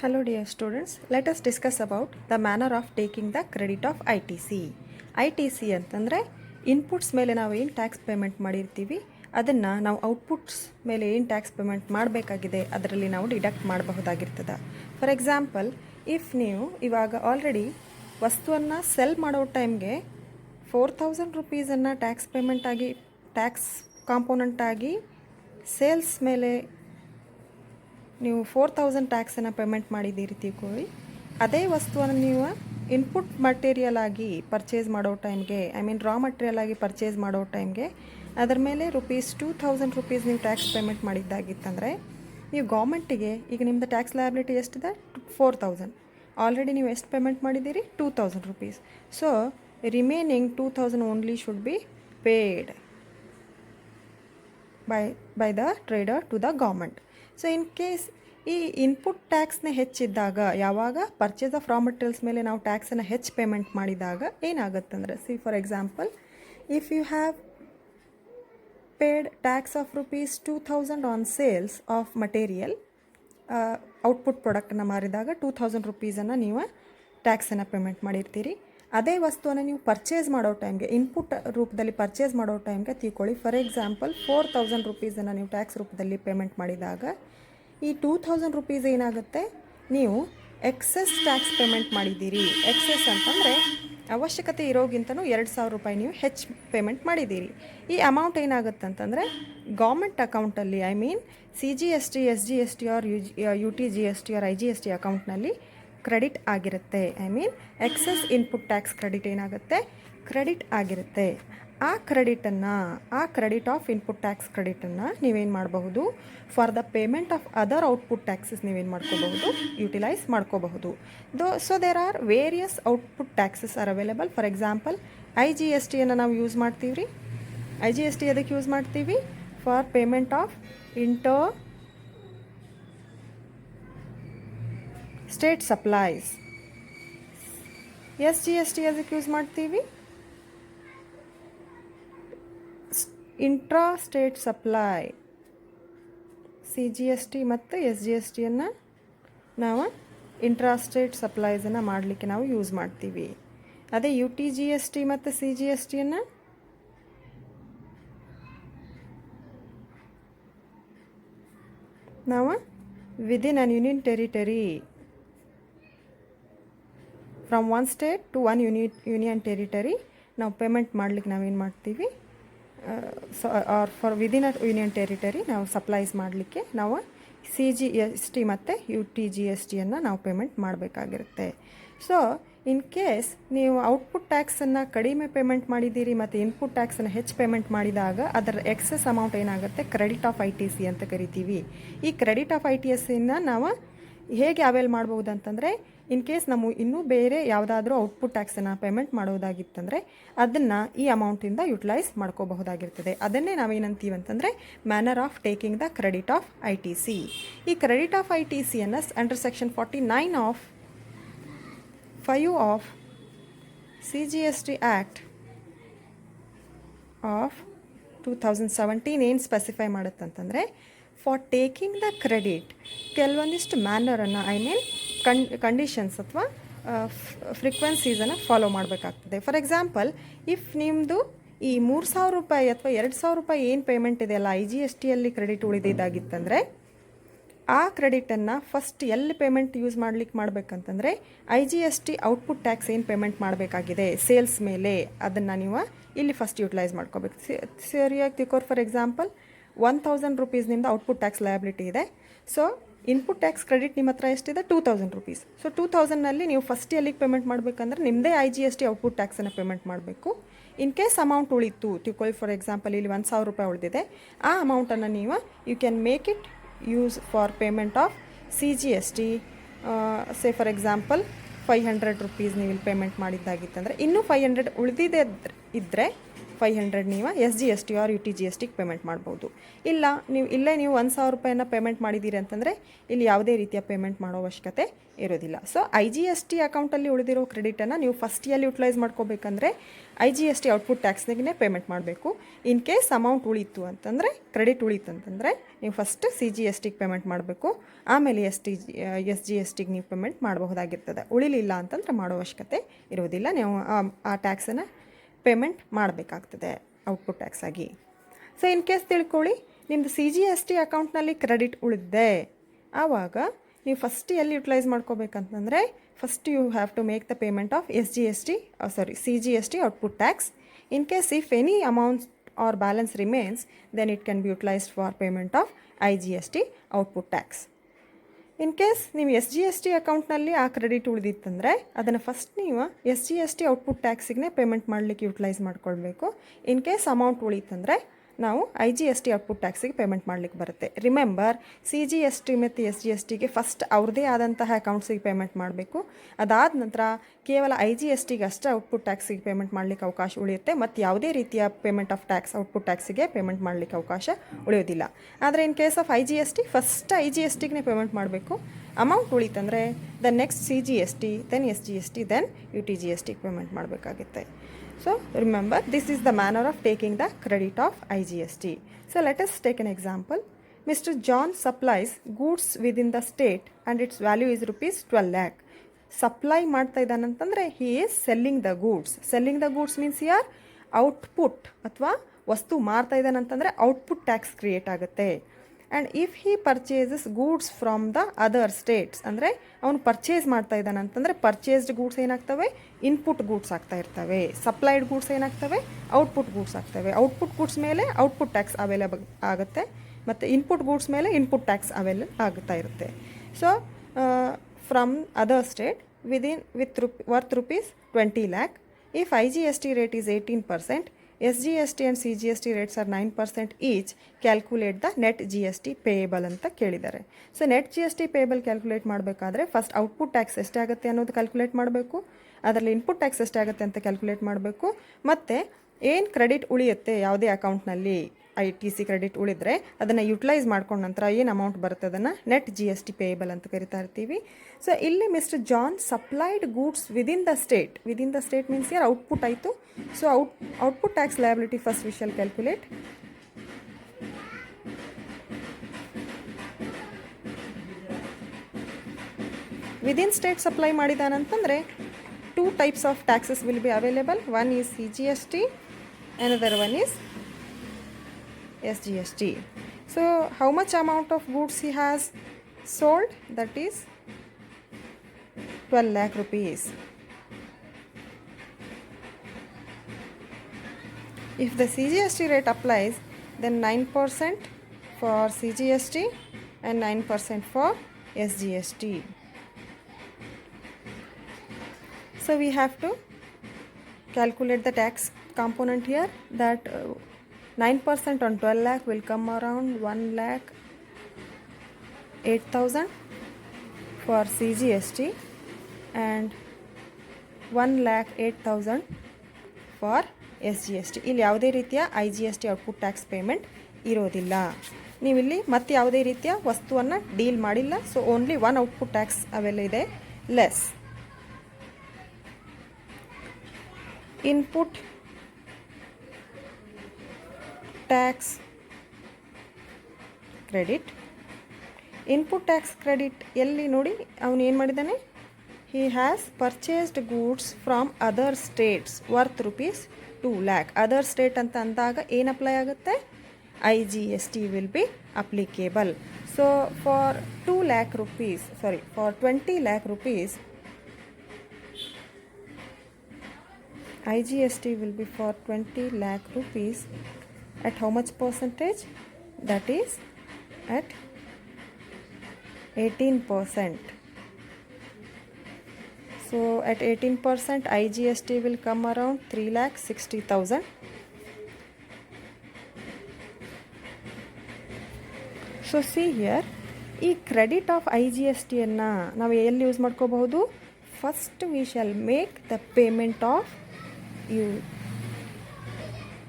Hello dear students, let us discuss about the manner of taking the credit of ITC. ITC ಅಂತಂದರೆ inputs ಮೇಲೆ ನಾವು ಏನು tax payment ಮಾಡಿರ್ತೀವಿ ಅದನ್ನು ನಾವು ಔಟ್ಪುಟ್ಸ್ ಮೇಲೆ ಏನು ಟ್ಯಾಕ್ಸ್ ಪೇಮೆಂಟ್ ಮಾಡಬೇಕಾಗಿದೆ ಅದರಲ್ಲಿ ನಾವು ಡಿಡಕ್ಟ್ ಮಾಡಬಹುದಾಗಿರ್ತದೆ. ಫಾರ್ ಎಕ್ಸಾಂಪಲ್, ಇಫ್ ನೀವು ಇವಾಗ ಆಲ್ರೆಡಿ ವಸ್ತುವನ್ನು ಸೆಲ್ ಮಾಡೋ ಟೈಮ್ಗೆ 4000 ರುಪೀಸನ್ನು ಟ್ಯಾಕ್ಸ್ ಪೇಮೆಂಟ್ ಆಗಿ ಟ್ಯಾಕ್ಸ್ ಕಾಂಪೋನೆಂಟ್ ಆಗಿ ಸೇಲ್ಸ್ ಮೇಲೆ ನೀವು 4000 ಟ್ಯಾಕ್ಸನ್ನು ಪೇಮೆಂಟ್ ಮಾಡಿದ್ದೀರಿ ತಿಳ್ಕೊಳ್ಳಿ. ಅದೇ ವಸ್ತುವನ್ನು ನೀವು ಇನ್ಪುಟ್ ಮಟೀರಿಯಲ್ ಆಗಿ ಪರ್ಚೇಸ್ ಮಾಡೋ ಟೈಮ್ಗೆ ರಾ ಮಟೀರಿಯಲ್ ಆಗಿ ಪರ್ಚೇಸ್ ಮಾಡೋ ಟೈಮ್ಗೆ ಅದರ ಮೇಲೆ ₹2000 ನೀವು ಟ್ಯಾಕ್ಸ್ ಪೇಮೆಂಟ್ ಮಾಡಿದ್ದಾಗಿತ್ತಂದರೆ ನೀವು ಗೌರ್ಮೆಂಟಿಗೆ ಈಗ ನಿಮ್ಮದು ಟ್ಯಾಕ್ಸ್ ಲಯಬಿಲಿಟಿ ಎಷ್ಟಿದೆ? 4000. ಆಲ್ರೆಡಿ ನೀವು ಎಷ್ಟು ಪೇಮೆಂಟ್ ಮಾಡಿದ್ದೀರಿ? ₹2000. So remaining 2000 only should be paid by the trader to the government. So in case ಈ ಇನ್ಪುಟ್ ಟ್ಯಾಕ್ಸ್ನ ಹೆಚ್ಚಿದ್ದಾಗ, ಯಾವಾಗ ಪರ್ಚೇಸ್ ಆಫ್ ರಾ ಮಟೀರಿಯಲ್ಸ್ ಮೇಲೆ ನಾವು ಟ್ಯಾಕ್ಸನ್ನು ಹೆಚ್ಚು ಪೇಮೆಂಟ್ ಮಾಡಿದಾಗ ಏನಾಗುತ್ತಂದರೆ, for example, if you have paid tax of ₹2000 on sales of material, output ಪ್ರಾಡಕ್ಟನ್ನು ಮಾರಿದಾಗ ₹2000 ನೀವು ಟ್ಯಾಕ್ಸನ್ನು ಪೇಮೆಂಟ್ ಮಾಡಿರ್ತೀರಿ. ಅದೇ ವಸ್ತುವನ್ನು ನೀವು ಪರ್ಚೇಸ್ ಮಾಡೋ ಟೈಮ್ಗೆ ಇನ್ಪುಟ್ ರೂಪದಲ್ಲಿ ಪರ್ಚೇಸ್ ಮಾಡೋ ಟೈಮ್ಗೆ ತಿಳ್ಕೊಳ್ಳಿ, ಫಾರ್ ಎಕ್ಸಾಂಪಲ್ ₹4000 ನೀವು ಟ್ಯಾಕ್ಸ್ ರೂಪದಲ್ಲಿ ಪೇಮೆಂಟ್ ಮಾಡಿದಾಗ ಈ ₹2000 ಏನಾಗುತ್ತೆ, ನೀವು ಎಕ್ಸೆಸ್ ಟ್ಯಾಕ್ಸ್ ಪೇಮೆಂಟ್ ಮಾಡಿದ್ದೀರಿ. ಎಕ್ಸೆಸ್ ಅಂತಂದರೆ ಅವಶ್ಯಕತೆ ಇರೋಗಿಂತನೂ ₹2000 ನೀವು ಹೆಚ್ಚು ಪೇಮೆಂಟ್ ಮಾಡಿದ್ದೀರಿ. ಈ ಅಮೌಂಟ್ ಏನಾಗುತ್ತೆ ಅಂತಂದರೆ ಗೌರ್ಮೆಂಟ್ ಅಕೌಂಟಲ್ಲಿ CGST, SGST or UTGST or IGST ಅಕೌಂಟ್ನಲ್ಲಿ ಕ್ರೆಡಿಟ್ ಆಗಿರುತ್ತೆ. ಎಕ್ಸೆಸ್ ಇನ್ಪುಟ್ ಟ್ಯಾಕ್ಸ್ ಕ್ರೆಡಿಟ್ ಏನಾಗುತ್ತೆ, ಕ್ರೆಡಿಟ್ ಆಗಿರುತ್ತೆ. ಆ ಕ್ರೆಡಿಟ್ ಆಫ್ ಇನ್ಪುಟ್ ಟ್ಯಾಕ್ಸ್ ಕ್ರೆಡಿಟನ್ನು ನೀವೇನು ಮಾಡಬಹುದು, for the payment of other output taxes ನೀವೇನು ಮಾಡ್ಕೋಬಹುದು, ಯುಟಿಲೈಸ್ ಮಾಡ್ಕೋಬಹುದು. So there are various output taxes are available. For example, IGSTಯನ್ನು ನಾವು ಯೂಸ್ ಮಾಡ್ತೀವಿ ರೀ. IGST ಅದಕ್ಕೆ ಯೂಸ್ ಮಾಡ್ತೀವಿ for payment of state supplies. SGST ಅದಕ್ಕೆ ಯೂಸ್ ಮಾಡ್ತೀವಿ ಇಂಟ್ರಾ ಸ್ಟೇಟ್ ಸಪ್ಲೈ. CGST ಮತ್ತು SGSTಯನ್ನು ನಾವು ಇಂಟ್ರಾ ಸ್ಟೇಟ್ ಸಪ್ಲೈಸನ್ನು ಮಾಡಲಿಕ್ಕೆ ನಾವು ಯೂಸ್ ಮಾಡ್ತೀವಿ. ಅದೇ UTGST ಮತ್ತು CGSTಯನ್ನು ನಾವು within an union territory, from one state to one union territory ನಾವು ಪೇಮೆಂಟ್ ಮಾಡಲಿಕ್ಕೆ ನಾವೇನು ಮಾಡ್ತೀವಿ, or for within a union territory ನಾವು ಸಪ್ಲೈಸ್ ಮಾಡಲಿಕ್ಕೆ ನಾವು CGST ಮತ್ತು UTGSTಯನ್ನು ನಾವು ಪೇಮೆಂಟ್ ಮಾಡಬೇಕಾಗಿರುತ್ತೆ. ಸೊ ಇನ್ ಕೇಸ್ ನೀವು ಔಟ್ಪುಟ್ ಟ್ಯಾಕ್ಸನ್ನು ಕಡಿಮೆ ಪೇಮೆಂಟ್ ಮಾಡಿದ್ದೀರಿ ಮತ್ತು ಇನ್ಪುಟ್ ಟ್ಯಾಕ್ಸನ್ನು ಹೆಚ್ಚು ಪೇಮೆಂಟ್ ಮಾಡಿದಾಗ ಅದರ ಎಕ್ಸೆಸ್ ಅಮೌಂಟ್ ಏನಾಗುತ್ತೆ, ಕ್ರೆಡಿಟ್ ಆಫ್ ITC ಅಂತ ಕರಿತೀವಿ. ಈ ಕ್ರೆಡಿಟ್ ಆಫ್ ITCಯನ್ನು ನಾವು ಹೇಗೆ ಅವೇಲ್ ಮಾಡ್ಬೋದು ಅಂತಂದರೆ, ಇನ್ ಕೇಸ್ ನಾವು ಇನ್ನೂ ಬೇರೆ ಯಾವುದಾದ್ರೂ ಔಟ್ಪುಟ್ ಟ್ಯಾಕ್ಸನ್ನು ಪೇಮೆಂಟ್ ಮಾಡೋದಾಗಿತ್ತಂದರೆ ಅದನ್ನು ಈ ಅಮೌಂಟಿಂದ ಯುಟಿಲೈಸ್ ಮಾಡ್ಕೋಬಹುದಾಗಿರ್ತದೆ. ಅದನ್ನೇ ನಾವೇನಂತೀವಿ ಅಂತಂದರೆ manner of taking the credit of ITC. ಈ ಕ್ರೆಡಿಟ್ ಆಫ್ ITCಯನ್ನು under section 49 of 5 of CGST act of 2017 ಏನು ಸ್ಪೆಸಿಫೈ ಮಾಡುತ್ತಂತಂದರೆ, ಫಾರ್ ಟೇಕಿಂಗ್ ದ ಕ್ರೆಡಿಟ್ ಕೆಲವೊಂದಿಷ್ಟು ಮ್ಯಾನರನ್ನು ಕಂಡೀಷನ್ಸ್ ಅಥವಾ ಫ್ರೀಕ್ವೆನ್ಸೀಸನ್ನು ಫಾಲೋ ಮಾಡಬೇಕಾಗ್ತದೆ. ಫಾರ್ ಎಕ್ಸಾಂಪಲ್, ಇಫ್ ನಿಮ್ಮದು ಈ ₹3000 ಅಥವಾ ₹2000 ಏನು ಪೇಮೆಂಟ್ ಇದೆಯಲ್ಲ IGSTಯಲ್ಲಿ ಕ್ರೆಡಿಟ್ ಉಳಿದಿದ್ದಾಗಿತ್ತಂದರೆ ಆ ಕ್ರೆಡಿಟನ್ನು ಫಸ್ಟ್ ಎಲ್ಲಿ ಪೇಮೆಂಟ್ ಯೂಸ್ ಮಾಡಬೇಕಂತಂದರೆ IGST ಔಟ್ಪುಟ್ ಟ್ಯಾಕ್ಸ್ ಏನು ಪೇಮೆಂಟ್ ಮಾಡಬೇಕಾಗಿದೆ ಸೇಲ್ಸ್ ಮೇಲೆ ಅದನ್ನು ನೀವು ಇಲ್ಲಿ ಫಸ್ಟ್ ಯುಟಿಲೈಸ್ ಮಾಡ್ಕೋಬೇಕು. ಸರಿಯಾಗಿ ತಿಳ್ಕೋರು. ಫಾರ್ ಎಕ್ಸಾಂಪಲ್, ₹1000 ನಿಮ್ಮದು ಔಟ್ಪುಟ್ ಟ್ಯಾಕ್ಸ್ ಲಯಬಿಲಿಟಿ ಇದೆ. ಸೊ ಇನ್ಪುಟ್ ಟ್ಯಾಕ್ಸ್ ಕ್ರೆಡಿಟ್ ನಿಮ್ಮ ಹತ್ರ ಎಷ್ಟಿದೆ? ₹2000. ಸೊ 2000ನಲ್ಲಿ ನೀವು ಫಸ್ಟ್ ಎಲ್ಲಿಗೆ ಪೇಮೆಂಟ್ ಮಾಡಬೇಕಂದ್ರೆ ನಿಮ್ಮದೇ IGST ಔಟ್ಪುಟ್ ಟ್ಯಾಕ್ಸನ್ನು ಪೇಮೆಂಟ್ ಮಾಡಬೇಕು. ಇನ್ ಕೇಸ್ ಅಮೌಂಟ್ ಉಳಿತು ತಿಳ್ಕೊಳ್ಳಿ, ಫಾರ್ ಎಕ್ಸಾಂಪಲ್ ಇಲ್ಲಿ ₹1000 ಉಳಿದಿದೆ, ಆ ಅಮೌಂಟನ್ನು ನೀವು you can make it use for payment of CGST. Say for example ₹500 ನೀವು ಇಲ್ಲಿ ಪೇಮೆಂಟ್ ಮಾಡಿದ್ದಾಗಿತ್ತಂದರೆ ಇನ್ನೂ 500 ಉಳಿದಿದೆ ಇದ್ದರೆ 500 ನೀವು SGST ಆರ್ UTGST ಪೇಮೆಂಟ್ ಮಾಡ್ಬೋದು. ಇಲ್ಲ ನೀವು 1,000 ರೂಪಾಯಿನ ಪೇಮೆಂಟ್ ಮಾಡಿದ್ದೀರಿ ಅಂತಂದರೆ ಇಲ್ಲಿ ಯಾವುದೇ ರೀತಿಯ ಪೇಮೆಂಟ್ ಮಾಡೋ ಅವಶ್ಯಕತೆ ಇರೋದಿಲ್ಲ. ಸೊ IGST ಅಕೌಂಟಲ್ಲಿ ಉಳಿದಿರೋ ಕ್ರೆಡಿಟನ್ನು ನೀವು ಫಸ್ಟ್ ಇಯರ್ಲಿ ಯುಟಿಲೈಸ್ ಮಾಡ್ಕೋಬೇಕಂದ್ರೆ IGST ಔಟ್ಪುಟ್ ಟ್ಯಾಕ್ಸ್ನಾಗೇ ಪೇಮೆಂಟ್ ಮಾಡಬೇಕು. ಇನ್ ಕೇಸ್ ಅಮೌಂಟ್ ಉಳಿತು ಅಂತಂದರೆ, ಕ್ರೆಡಿಟ್ ಉಳಿತು ಅಂತಂದರೆ ನೀವು ಫಸ್ಟ್ CGSTಗೆ ಪೇಮೆಂಟ್ ಮಾಡಬೇಕು, ಆಮೇಲೆ SGSTಗೆ ನೀವು ಪೇಮೆಂಟ್ ಮಾಡಬಹುದಾಗಿರ್ತದೆ. ಉಳಿಲಿಲ್ಲ ಅಂತಂದರೆ ಮಾಡೋ ಅವಶ್ಯಕತೆ ಇರೋದಿಲ್ಲ, ನೀವು ಆ ಟ್ಯಾಕ್ಸನ್ನು ಪೇಮೆಂಟ್ ಮಾಡಬೇಕಾಗ್ತದೆ ಔಟ್ಪುಟ್ ಟ್ಯಾಕ್ಸ್ ಆಗಿ. ಸೊ ಇನ್ ಕೇಸ್ ತಿಳ್ಕೊಳ್ಳಿ, ನಿಮ್ಮದು CGST ಅಕೌಂಟ್ನಲ್ಲಿ ಕ್ರೆಡಿಟ್ ಉಳಿದಿದೆ, ಆವಾಗ ನೀವು ಫಸ್ಟ್ ಎಲ್ಲಿ ಯುಟಿಲೈಸ್ ಮಾಡ್ಕೋಬೇಕಂತಂದರೆ first you have to make the payment of CGST output tax. In case if any amount or balance remains then it can be utilised for payment of IGST output tax. In case ನೀವು SGST ಅಕೌಂಟ್ನಲ್ಲಿ ಆ credit ಉಳಿದಿತ್ತಂದರೆ ಅದನ್ನು first ನೀವು SGST output ಟ್ಯಾಕ್ಸಿಗೆ payment ಮಾಡಲಿಕ್ಕೆ utilise ಮಾಡ್ಕೊಳ್ಬೇಕು. In case amount ಉಳಿತಂದರೆ ನಾವು IGST output ಟ್ಯಾಕ್ಸಿಗೆ ಪೇಮೆಂಟ್ ಮಾಡಲಿಕ್ಕೆ ಬರುತ್ತೆ. ರಿಮೆಂಬರ್, CGST ಮತ್ತು SGSTಗೆ ಫಸ್ಟ್ ಅವ್ರದ್ದೇ ಆದಂತಹ ಅಕೌಂಟ್ಸಿಗೆ ಪೇಮೆಂಟ್ ಮಾಡಬೇಕು. ಅದಾದ ನಂತರ ಕೇವಲ IGSTಗೆ ಅಷ್ಟೇ ಔಟ್ಪುಟ್ ಟ್ಯಾಕ್ಸಿಗೆ ಪೇಮೆಂಟ್ ಮಾಡಲಿಕ್ಕೆ ಅವಕಾಶ ಉಳಿಯುತ್ತೆ, ಮತ್ತು ಯಾವುದೇ ರೀತಿಯ ಪೇಮೆಂಟ್ ಆಫ್ ಟ್ಯಾಕ್ಸ್ ಔಟ್ಪುಟ್ ಟ್ಯಾಕ್ಸಿಗೆ ಪೇಮೆಂಟ್ ಮಾಡಲಿಕ್ಕೆ ಅವಕಾಶ ಉಳಿಯೋದಿಲ್ಲ. ಆದರೆ in case of IGST first IGSTಗೆ ಪೇಮೆಂಟ್ ಮಾಡಬೇಕು. ಅಮೌಂಟ್ ಉಳಿತಂದರೆ then next CGST, then SGST, then UTGSTಗೆ ಪೇಮೆಂಟ್ ಮಾಡಬೇಕಾಗುತ್ತೆ. So remember, this is the manner of taking the credit of IGST. So let us take an example. Mr. John supplies goods within the state and its value is rupees 12 lakh. Supply ಮಾಡ್ತಾ ಇದ್ದಾನಂತಂದರೆ he is selling the goods. Selling the goods means here output ಅಥವಾ ವಸ್ತು ಮಾರ್ತಾ ಇದ್ದಾನಂತಂದರೆ output tax create ಆಗುತ್ತೆ. And if he purchases goods from the other States, ಅಂದರೆ ಅವನು purchase ಮಾಡ್ತಾ ಇದ್ದಾನೆ ಅಂತಂದರೆ ಪರ್ಚೇಸ್ಡ್ ಗೂಡ್ಸ್ ಏನಾಗ್ತವೆ, ಇನ್ಪುಟ್ ಗೂಡ್ಸ್ ಆಗ್ತಾ ಇರ್ತವೆ. ಸಪ್ಲೈಡ್ ಗೂಡ್ಸ್ ಏನಾಗ್ತವೆ, ಔಟ್ಪುಟ್ ಗೂಡ್ಸ್ ಆಗ್ತವೆ. ಔಟ್ಪುಟ್ ಗೂಡ್ಸ್ ಮೇಲೆ ಔಟ್ಪುಟ್ ಟ್ಯಾಕ್ಸ್ ಅವೈಲೇಬಲ್ ಆಗುತ್ತೆ, ಮತ್ತು ಇನ್ಪುಟ್ ಗೂಡ್ಸ್ ಮೇಲೆ ಇನ್ಪುಟ್ ಟ್ಯಾಕ್ಸ್ ಅವೈಲೇಬಲ್ ಆಗ್ತಾ ಇರುತ್ತೆ. So from other state with worth rupees 20 lakh. If IGST rate is 18%, SGST and CGST rates are 9% each, calculate the net GST payable ಅಂತ ಕೇಳಿದ್ದಾರೆ. So net GST payable calculate ಮಾಡಬೇಕಾದ್ರೆ first output tax ಎಷ್ಟಾಗುತ್ತೆ ಅನ್ನೋದು calculate ಮಾಡಬೇಕು, ಅದರಲ್ಲಿ input tax ಎಷ್ಟಾಗುತ್ತೆ ಅಂತ calculate ಮಾಡಬೇಕು, ಮತ್ತು ಏನು ಕ್ರೆಡಿಟ್ ಉಳಿಯುತ್ತೆ ಯಾವುದೇ ಅಕೌಂಟ್ನಲ್ಲಿ ITC ಕ್ರೆಡಿಟ್ ಉಳಿದ್ರೆ ಅದನ್ನು ಯುಟಿಲೈಸ್ ಮಾಡ್ಕೊಂಡ ನಂತರ ಏನು ಅಮೌಂಟ್ ಬರುತ್ತೆ ಅದನ್ನು ನೆಟ್ GST ಪೇಯಬಲ್ ಅಂತ ಕರಿತಾ ಇರ್ತೀವಿ. ಸೊ ಇಲ್ಲಿ mister John supplied goods within the state means ಯಾರು ಔಟ್ಪುಟ್ ಆಯಿತು. So output tax liability first we shall calculate. Within state supply ಮಾಡಿದಾನಂತಂದರೆ 2 types of taxes will be available. One is CGST, another one is SGST. So how much amount of goods he has sold? That is 12 lakh rupees. If the CGST rate applies, then 9% for CGST and 9% for SGST. So we have to calculate the tax component here, that 9% on 12 lakh will come around 1,08,000 for CGST and 1,08,000 for SGST. ಇಲ್ಲಿ ಯಾವುದೇ ರೀತಿಯ IGST output tax payment ಇರೋದಿಲ್ಲ. ನೀವಿಲ್ಲಿ ಮತ್ತೆ ಯಾವುದೇ ರೀತಿಯ ವಸ್ತುವನ್ನು deal ಮಾಡಿಲ್ಲ. So only one output tax available ಇದೆ, less. Input tax credit. Input tax credit ಎಲ್ಲಿ ನೋಡಿ, ಅವನು ಏನು ಮಾಡಿದ್ದಾನೆ, he has purchased goods from other states worth rupees 2 lakh. Other state ಅಂತ ಅಂದಾಗ ಏನು ಅಪ್ಲೈ ಆಗುತ್ತೆ, IGST will be applicable. So for 2 lakh rupees, for 20 lakh rupees, IGST will be for 20 lakh rupees at how much percentage? That is at 18%. So at 18% IGST will come around 3,60,000. So see here, ಈ credit of IGSTಯನ್ನು ನಾವು ಎಲ್ಲಿ use ಮಾಡ್ಕೋಬಹುದು, first we shawl make the payment of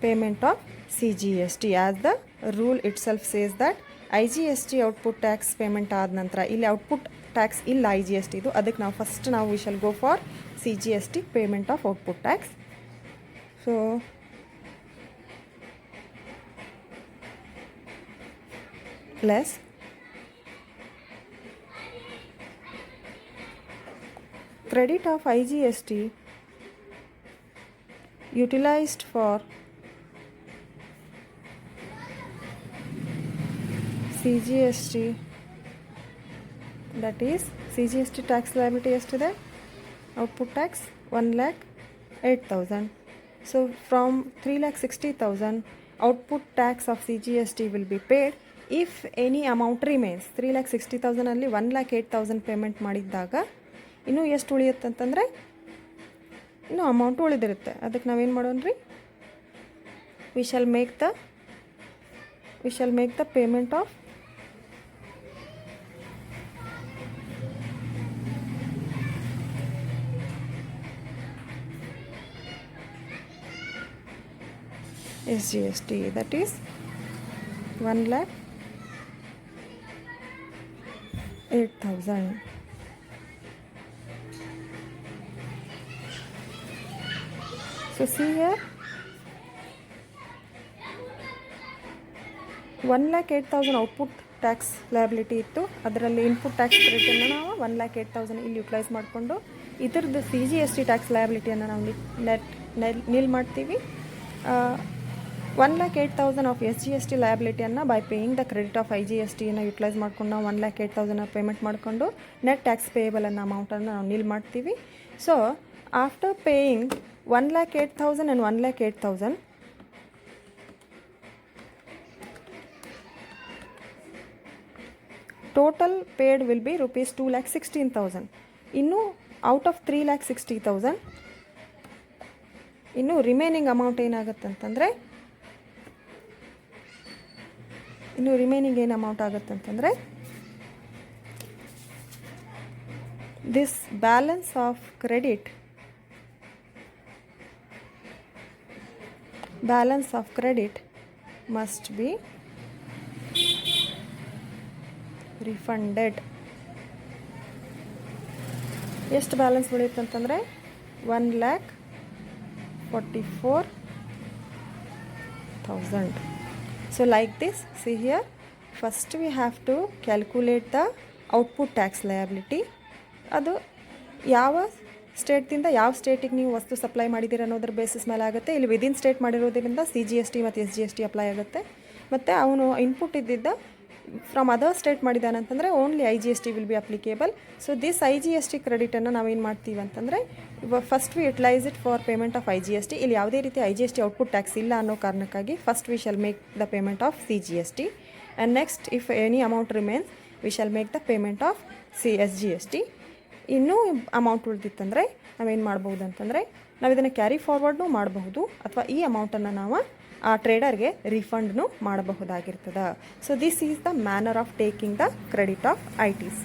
payment of CGST as the rule itself says that IGST output tax payment ಆದ ನಂತರ ಇಲ್ಲಿ output tax ಇಲ್ಲ IGST ಇದು, ಅದಕ್ಕೆ ನಾವು first we shall go for CGST payment of output tax. So less credit of IGST utilized for CGST, that is CGST tax liability ಎಷ್ಟಿದೆ output tax 1,08,000. So from 3,60,000 output tax of CGST will be paid if any amount remains. 3,60,000 ಅಲ್ಲಿ 1,08,000 payment ಮಾಡಿದ್ದಾಗ ಇನ್ನೂ ಎಷ್ಟು ಉಳಿಯುತ್ತೆ ಅಂತಂದರೆ ಇನ್ನೂ amount ಉಳಿದಿರುತ್ತೆ. ಅದಕ್ಕೆ ನಾವೇನು ಮಾಡೋಣ, we shall make the payment of SGST, that is 1,08,000. So see here, 1,08,000 output tax liability ಇತ್ತು, ಅದರಲ್ಲಿ ಇನ್ಪುಟ್ ಟ್ಯಾಕ್ಸ್ ಕ್ರೆಡಿಟನ್ನು ನಾವು 1,08,000 ಇಲ್ಲಿ ಯುಟಿಲೈಸ್ ಮಾಡಿಕೊಂಡು ಇದ್ರದ್ದು CGST ಟ್ಯಾಕ್ಸ್ ಲಯಬಿಲಿಟಿಯನ್ನು ನಾವು ನಿಲ್ ಮಾಡ್ತೀವಿ. 1,08,000 ಆಫ್ SGST ಲಯಬಿಲಿಟಿಯನ್ನು by paying the credit of IGSTಯನ್ನು ಯುಟಿಲೈಸ್ ಮಾಡ್ಕೊಂಡು ನಾವು 1,08,000 ಪೇಮೆಂಟ್ ಮಾಡಿಕೊಂಡು ನೆಟ್ ಟ್ಯಾಕ್ಸ್ ಪೇಯಬಲ್ ಅನ್ನೋ ಅಮೌಂಟನ್ನು ನಾವು ನಿಲ್ ಮಾಡ್ತೀವಿ. So after paying 1,08,000 and 1,08,000, total paid will be rupees 2,16,000. ಇನ್ನು ಔಟ್ ಆಫ್ 3,60,000 ಇನ್ನು ರಿಮೈನಿಂಗ್ ಅಮೌಂಟ್ ಏನಾಗುತ್ತೆ ಅಂತಂದರೆ this balance of credit must be refunded. ಎಷ್ಟು ಬ್ಯಾಲೆನ್ಸ್ ಉಳಿಯುತ್ತೆ ಅಂತಂದರೆ 1,44,000. So like this, see here, first we have to calculate the output tax liability. ಅದು ಯಾವ ಸ್ಟೇಟ್ದಿಂದ ಯಾವ ಸ್ಟೇಟಿಗೆ ನೀವು ವಸ್ತು ಸಪ್ಲೈ ಮಾಡಿದ್ದೀರ ಅನ್ನೋದ್ರ ಬೇಸಿಸ್ ಮೇಲೆ ಆಗುತ್ತೆ. ಇಲ್ಲಿ ವಿದಿನ್ ಸ್ಟೇಟ್ ಮಾಡಿರೋದ್ರಿಂದ CGST ಮತ್ತು SGST ಅಪ್ಲೈ ಆಗುತ್ತೆ. ಮತ್ತು ಅವನು ಇನ್ಪುಟ್ ಇದ್ದಿದ್ದ ಫ್ರಮ್ ಅದರ್ ಸ್ಟೇಟ್ ಮಾಡಿದಾನಂತಂದರೆ only IGST will be applicable. So this IGST ಕ್ರೆಡಿಟನ್ನು ನಾವೇನು ಮಾಡ್ತೀವಿ ಅಂತಂದರೆ first we utilise it for payment of IGST. ಇಲ್ಲಿ ಯಾವುದೇ ರೀತಿ IGST ಔಟ್ಪುಟ್ ಟ್ಯಾಕ್ಸ್ ಇಲ್ಲ ಅನ್ನೋ ಕಾರಣಕ್ಕಾಗಿ first we shawl make the payment of CGST and next if any amount remains we shall make the payment of SGST. ಇನ್ನೂ amount ಉಳಿದಿತ್ತಂದರೆ ನಾವೇನು ಮಾಡ್ಬೋದು ಅಂತಂದರೆ ನಾವು ಇದನ್ನು ಕ್ಯಾರಿ ಫಾರ್ವರ್ಡ್ನೂ ಮಾಡಬಹುದು ಅಥವಾ ಈ ಅಮೌಂಟನ್ನು ನಾವು ಆ ಟ್ರೇಡರ್ಗೆ ರಿಫಂಡ್ನು ಮಾಡಬಹುದಾಗಿರ್ತದೆ. So this is the manner of taking the credit of ITC.